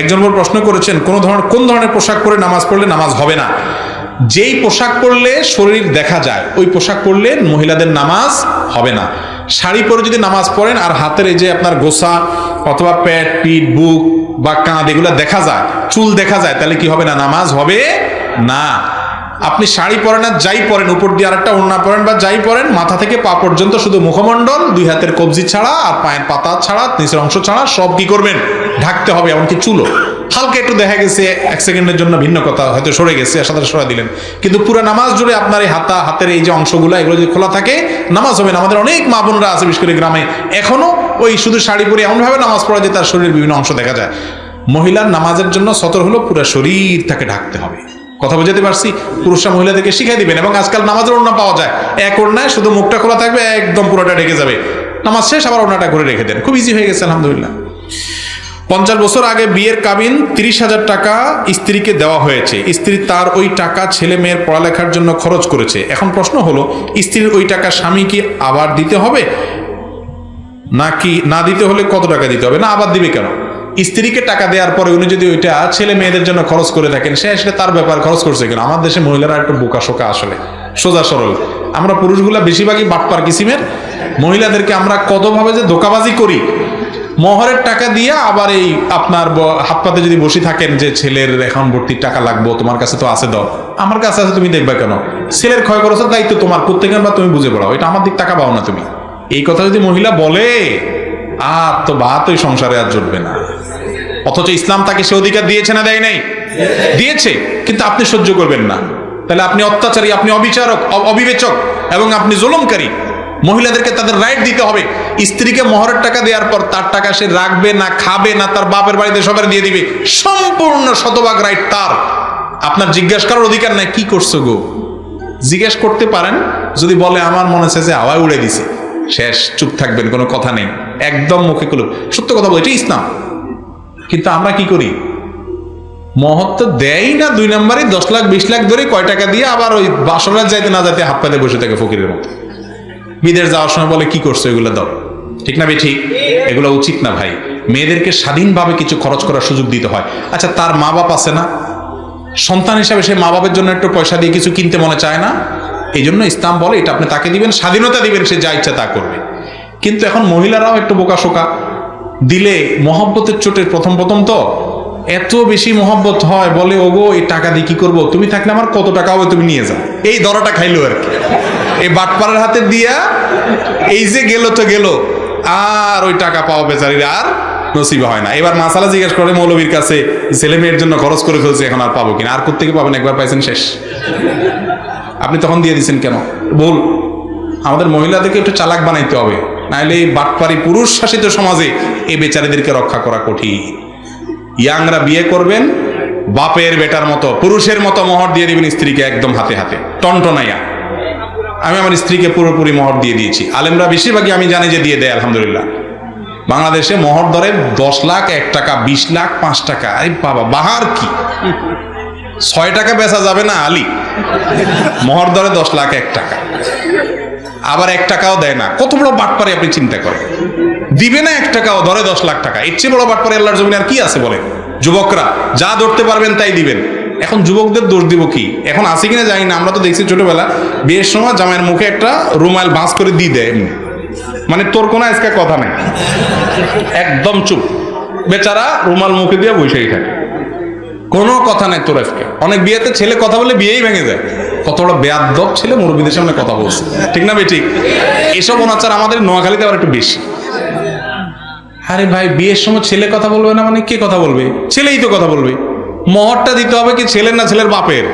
একজন প্রশ্ন করেছেন কোন ধরনের পোশাক পরে নামাজ পড়লে নামাজ হবে না। যেই পোশাক পরলে শরীর দেখা যায় ওই পোশাক পরলে মহিলাদের নামাজ হবে না। শাড়ি পরে যদি নামাজ পড়েন আর হাতের এই যে আপনার গোসা অথবা পেট পিঠ বুক বা কাঁধ এগুলো দেখা যায়, চুল দেখা যায়, তাহলে কি হবে না? নামাজ হবে না। আপনি শাড়ি পরেন আর যাই পরেন, উপর দিয়ে আরেকটা ওড়না পরেন বা যাই পরেন, মাথা থেকে পা পর্যন্ত শুধু মুখমণ্ডল, দুই হাতের কবজি ছাড়া আর পায়ের পাতা ছাড়া, নিচের অংশ ছাড়া সব কি করবেন? ঢাকতে হবে। এমনকি চুলও হালকা একটু দেখা গেছে এক সেকেন্ডের জন্য ভিন্ন কথা, হয়তো সরে গেছে, সাথে সরে দিলেন, কিন্তু পুরো নামাজ জুড়ে আপনার এই হাতের এই যে অংশগুলো এগুলো যদি খোলা থাকে নামাজ হবে না। আমাদের অনেক মা বোনরা আছে বিশেষ করে গ্রামে এখনো ওই শুধু শাড়ি পরে এমনভাবে নামাজ পড়া যে তার শরীরের বিভিন্ন অংশ দেখা যায়। মহিলার নামাজের জন্য সতর হলো পুরো শরীর তাকে ঢাকতে হবে। কথা বুঝাতে পারছি? পুরুষরা মহিলাদেরকে শিখাই দিবেন। এবং আজকাল নামাজের ওড়না পাওয়া যায়, এক ওড়নায় শুধু মুখটা খোলা থাকবে, একদম পুরোটা ঢেকে যাবে, নামাজ শেষ আবার ওড়নাটা করে রেখে দেন, খুব ইজি হয়ে গেছে আলহামদুলিল্লাহ। 50 বছর আগে বিয়ের কাবিন 30,000 টাকা স্ত্রীকে দেওয়া হয়েছে। স্ত্রী তার ওই টাকা ছেলে মেয়ের পড়ালেখার জন্য খরচ করেছে। এখন প্রশ্ন হলো, স্ত্রীর ওই টাকা স্বামী কি আবার দিতে হবে, নাকি না দিতে হলে কত টাকা দিতে হবে? না, আবার দিবে কেন? স্ত্রীকে টাকা দেওয়ার পরে উনি যদি ওইটা ছেলে মেয়েদের জন্য খরচ করে থাকেন, সে আসলে তার ব্যাপার, খরচ করছে কেন? আমার দেশে মহিলারা একটু বোকা শোকা, আসলে সোজা সরল। আমরা পুরুষগুলা বেশিরভাগই বাটপার কিসিমের। মহিলাদেরকে আমরা কতভাবে যে ধোকাবাজি করি। মোহরের টাকা দিয়ে আবার এই আপনার হাত পাতে যদি বসে থাকেন যে ছেলের এখন ভর্তির টাকা লাগবো, তোমার কাছে তো আছে, দাও। আমার কাছে আছে, তুমি দেখবা কেন? ছেলের ক্ষয় খরচের দায়িত্ব তোমার, করতে গেলে বা তুমি বুঝে পড়াও, এটা আমার দিক টাকা পাও না তুমি। এই কথা যদি মহিলা বলে, আর তো ভাত ওই সংসারে আর জুটবে না। অথচ ইসলাম তাকে সে অধিকার দিয়েছে না দেয় নাই? দিয়েছে, কিন্তু আপনি সহ্য করবেন না। তাহলে আপনি অত্যাচারী, আপনি অবিচারক, অবিবেচক এবং আপনি জুলুমকারী। মহিলাদেরকে তাদের রাইট দিতে হবে। স্ত্রীকে মোহরের টাকা দেওয়ার পর তার টাকা সে রাখবে না, খাবে না, তার বাপের বাড়িতে সবার দিয়ে দিবে, সম্পূর্ণ শতভাগ রাইট তার। আপনার জিজ্ঞাসা করার অধিকার নাই কি করছো গো। জিজ্ঞেস করতে পারেন, যদি বলে আমার মনে হচ্ছে যে হাওয়ায় উড়ে দিছে, শেষ, চুপ থাকবেন, কোনো কথা নেই, একদম মুখে খুলে সত্য কথা বলে, এটাই ইসলাম। কিন্তু আমরা কি করি? মহৎ তো দেয় না, 2 নম্বরে 10 লাখ 20 লাখ ধরে কয় টাকা দিয়ে আবার ওই বাসরাত যাইতে না যাইতে হাত পাতে বসে থাকে ফকিরের মতো। বিদেশ যাওয়ার সময় বলে কি করছো, এগুলো দাও। ঠিক না ঠিক? এগুলো উচিত না ভাই। মেয়েদেরকে স্বাধীনভাবে কিছু খরচ করার সুযোগ দিতে হয়। আচ্ছা, তার মা বাপ আছে না? সন্তান হিসাবে সে মা বাপের জন্য একটু পয়সা দিয়ে কিছু কিনতে মনে চায় না? এই জন্য ইসলাম বলে এটা আপনি তাকে দিবেন, স্বাধীনতা দিবেন, সে যা ইচ্ছা তা করবে। কিন্তু এখন মহিলারাও একটু বোকা শোকা, দিলে মহব্বতের চোটে প্রথম তো এত বেশি মহব্বত হয়, বলে ওগো এই টাকা দিয়ে কি করবো, তুমি থাকলে আমার কত টাকা হবে, তুমি নিয়ে যাও। এই দরটা খাইলো আর কি, এই বাটপাড়ার হাতে দিয়া এই যে গেল তো গেল, আর ওই টাকা পাওয়া বেচারির আর নসিব হয় না। এবার মাসালা জিজ্ঞেস করে মৌলবীর কাছে, ছেলে মেয়ের জন্য খরচ করে ফেলছে, এখন আর পাবো কিনা? আর কোত্থেকে পাবেন? একবার পাইছেন, শেষ। আপনি তখন দিয়ে দিচ্ছেন কেন? বল। আমাদের মহিলাদেরকে একটু চালাক বানাইতে হবে, নাহলে এই বাটপারি পুরুষ শাসিত সমাজে এই বেচারিদেরকে রক্ষা করা কঠিন। ইয়াংরা বিয়ে করবেন বাপের বেটার মতো, পুরুষের মতো মোহর দিয়ে দিবেন স্ত্রীকে, একদম হাতে হাতে টনটনাইয়া। আমি আমার স্ত্রীকে পুরোপুরি মোহর দিয়ে দিয়েছি। আলেমরা বেশিরভাগই আমি জানি যে দিয়ে দেয় আলহামদুলিল্লাহ। বাংলাদেশে মোহর ধরে 10 লাখ 1 টাকা, 20 লাখ 5 টাকা। আরে বাবা, বাহার কি 6 টাকা বেচা যাবে না আলী? মোহর ধরে 10 লাখ 1 টাকা, আবার 1 টাকাও দেয় না। কত বড় বাটপারে আপনি চিন্তা করেন। দিবে না 1 টাকাও, ধরে 10 লাখ টাকা। এর চেয়ে বড় বাটপারে আল্লাহর জমিনে আর কি আছে বলেন? যুবকরা যা ধরতে পারবেন তাই দিবেন। এখন যুবকদের দোষ দিব কি? এখন আছে কিনা জানি না, আমরা তো দেখছি ছোটবেলা বিয়ের সময় জামাইয়ের মুখে একটা রুমাল ভাঁজ করে দিয়ে দেয়, মানে তোর কোনো আজকে কথা নাই, একদম চুপ, বেচারা রুমাল মুখে দিয়ে বসেই থাকে, কোনো কথা নাই তোর আজকে। অনেক বিয়েতে ছেলে কথা বলে বিয়েই ভেঙে যায়। কত বড় বেয়াদব ছেলে মুরব্বীদের সামনে কথা বলছে, ঠিক না ঠিক? এসব অনাচার আমাদের নোয়াখালীতে আবার একটু বেশি। আরে ভাই, বিয়ের সময় ছেলে কথা বলবে না মানে কে কথা বলবে? ছেলেই তো কথা বলবে। মোহরটা দিতে হবে কি ছেলের না ছেলের বাপের?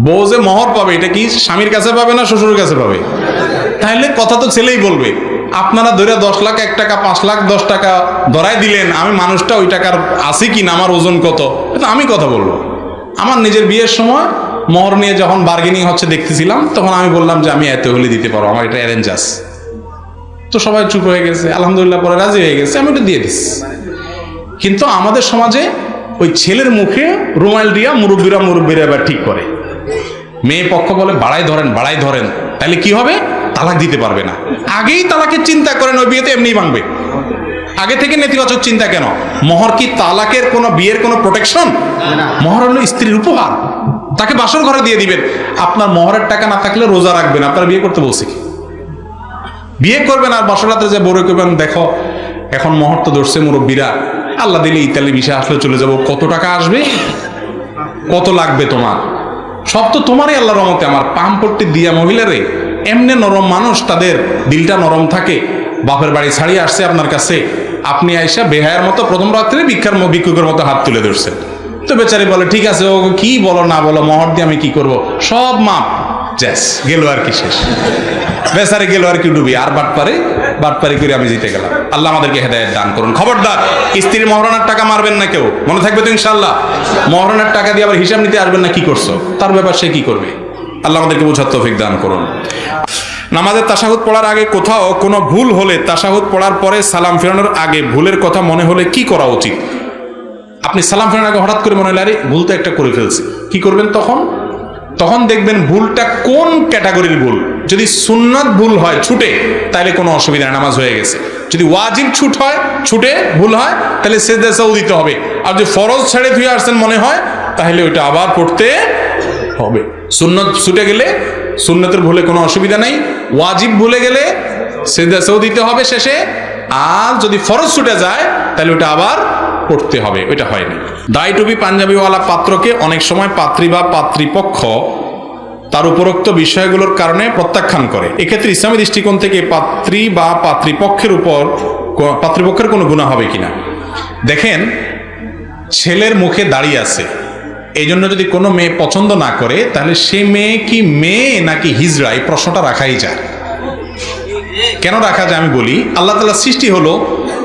বউ যে মোহর পাবে এটা কি স্বামীর কাছে পাবে না শ্বশুরের কাছে পাবে? তাহলে কথা তো ছেলেই বলবে। আপনারা ধরে 10 লাখ 1 টাকা 5 লাখ 10 টাকা ধরাই দিলেন, আমি মানুষটা ওই টাকার আছে কি না, আমার ওজন কত, এটা আমি কথা বলবো। আমার নিজের বিয়ের সময় মোহর নিয়ে যখন বার্গেনিং হচ্ছে দেখতেছিলাম, তখন আমি বললাম যে আমি এত হলে দিতে পারবো, আমার এটা অ্যারেঞ্জ আছে। তো সবাই চুপ হয়ে গেছে, আলহামদুলিল্লাহ পরে রাজি হয়ে গেছে, আমি এটা দিয়ে দিচ্ছি। কিন্তু আমাদের সমাজে ওই ছেলের মুখে রুমাল দিয়া মুরব্বীরা এবার ঠিক করে। মেয়ে পক্ষ বলে বাড়াই ধরেন, তাহলে কি হবে? তালাক দিতে পারবে না। আগেই তালাকের চিন্তা করেন, ওই বিয়েতে এমনি ভাঙবে। আগে থেকে নেতিবাচক চিন্তা কেন? মোহর কি তালাকের কোনো, বিয়ের কোনো প্রোটেকশন? মোহর হলো স্ত্রীর উপহার, তাকে বাসর ঘরে দিয়ে দিবেন। আপনার মোহরের টাকা না থাকলে রোজা রাখবেন, আপনার বিয়ে করতে বলছি কি? বিয়ে করবেন আর বাসর রাতে যে বড় করবেন, দেখো এখন মোহর তো ধরছে মুরব্বীরা, আল্লাহ দিলে ইতালি ভিসা আসলে চলে যাব, কত টাকা আসবে, কত লাগবে তোমার, সব তো তোমারই আল্লাহর রহমতে। আমার পাম্পট্টি দিয়া মহিলারে, এমনি নরম মানুষ, তাদের দিলটা নরম থাকে। বাপের বাড়ি ছাড়িয়ে আসছে আপনার কাছে, আপনি আইসা বেহায়ের মতো প্রথম রাত্রে ভিক্ষুকের মতো হাত তুলে ধরছেন। তো বেচারি বলে ঠিক আছে, ও কি বলো না বলো, মোহর দিয়ে আমি কি করব, সব মাপ, জ্যাস গেল আর কি, শেষ। বেচারি গেল আর কি ডুবি, আর বাটপারি করে আমি জিতে গেলাম। আল্লাহ আমাদেরকে হেদায়েত দান করুন। খবরদার স্ত্রীর মহারণার টাকা মারবেন না কেউ, মনে থাকবে তো ইনশাআল্লাহ। মহারণার টাকা দিয়ে আবার হিসাব নিতে আসবেন না, কি করছো, তার ব্যাপার সে কি করবে। আল্লাহ আমাদেরকে বোঝার তৌফিক দান করুন। নামাজের তাশাহুদ পড়ার আগে কোথাও কোনো ভুল হলে, তাশাহুদ পড়ার পরে সালাম ফেরানোর আগে ভুলের কথা মনে হলে কি করা উচিত? আপনি সালাম ফেরানোর আগে হঠাৎ করে মনে হলে আরে ভুল তো একটা করে ফেলছি, কি করবেন তখন? তখন দেখবেন ভুলটা কোন ক্যাটাগরির ভুল। যদি সুন্নাত ভুল হয় ছুটে, তাহলে কোনো অসুবিধা নেই, নামাজ হয়ে গেছে। যদি ওয়াজিব ছুটে ভুল হয়, তাহলে সেজদা সাহু দিতে হবে। আর যদি ফরজ ছেড়ে ধুয়ে আসছেন মনে হয়, তাহলে ওইটা আবার পড়তে হবে। সুন্নত ছুটে গেলে সুন্নতের ভুলে কোনো অসুবিধা নেই, ওয়াজিব ভুলে গেলে সেজদা সাহু দিতে হবে শেষে। আর যদি ফরজ ছুটে যায়, তাহলে ওটা আবার পড়তে হবে, ওইটা হয়নি। দাড়ি টুপি পাঞ্জাবিওয়ালা পাত্রকে অনেক সময় পাত্রী বা পাত্রীপক্ষ তার উপরোক্ত বিষয়গুলোর কারণে প্রত্যাখ্যান করে। এক্ষেত্রে ইসলামী দৃষ্টিকোণ থেকে পাত্রী বা পাত্রীপক্ষের কোনো গুনাহ হবে কিনা? দেখেন, ছেলের মুখে দাড়ি আছে, এই জন্য যদি কোনো মেয়ে পছন্দ না করে, তাহলে সে মেয়ে কি মেয়ে নাকি হিজড়া, এই প্রশ্নটা রাখাই যায়। কেন রাখা যায় আমি বলি। আল্লাহ তাআলার সৃষ্টি হলো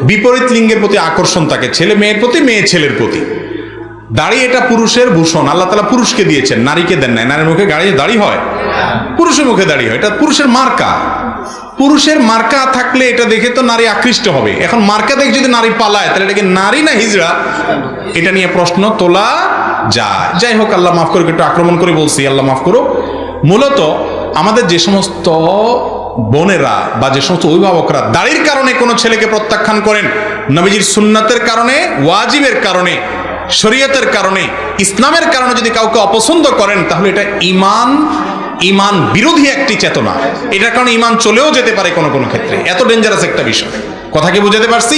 বিপরীত লিঙ্গের প্রতি আকর্ষণ থাকে, ছেলে মেয়ের প্রতি, মেয়ে ছেলের প্রতি। দাড়ি এটা পুরুষের ভূষণ, আল্লাহ তাআলা পুরুষকে দিয়েছেন, নারীকে দেন নাই। নারীর মুখে দাড়ি হয়, পুরুষের মুখে দাড়ি হয়, এটা পুরুষের মার্কা। পুরুষের মার্কা থাকলে এটা দেখে তো নারী আকৃষ্ট হবে। এখন মার্কা দেখে যদি নারী পালায়, তাহলে এটাকে নারী না হিজড়া, এটা নিয়ে প্রশ্ন তোলা যায়। যাই হোক, আল্লাহ মাফ করুক, একটু আক্রমণ করে বলছি, আল্লাহ মাফ করুক। মূলত আমাদের যে সমস্ত বোনেরা বা যে সমস্ত অভিভাবকরা দাড়ির কারণে কোনো ছেলেকে প্রত্যাখ্যান করেন, নবীজির সুন্নাতের কারণে, ওয়াজিবের কারণে, শরীয়তের কারণে, ইসলামের কারণে যদি কাউকে অপছন্দ করেন, তাহলে এটা ইমান বিরোধী একটি চেতনা। এটার কারণে ইমান চলেও যেতে পারে কোনো কোনো ক্ষেত্রে। এত ডেঞ্জারাস একটা বিষয়। কথা কি বুঝাতে পারছি?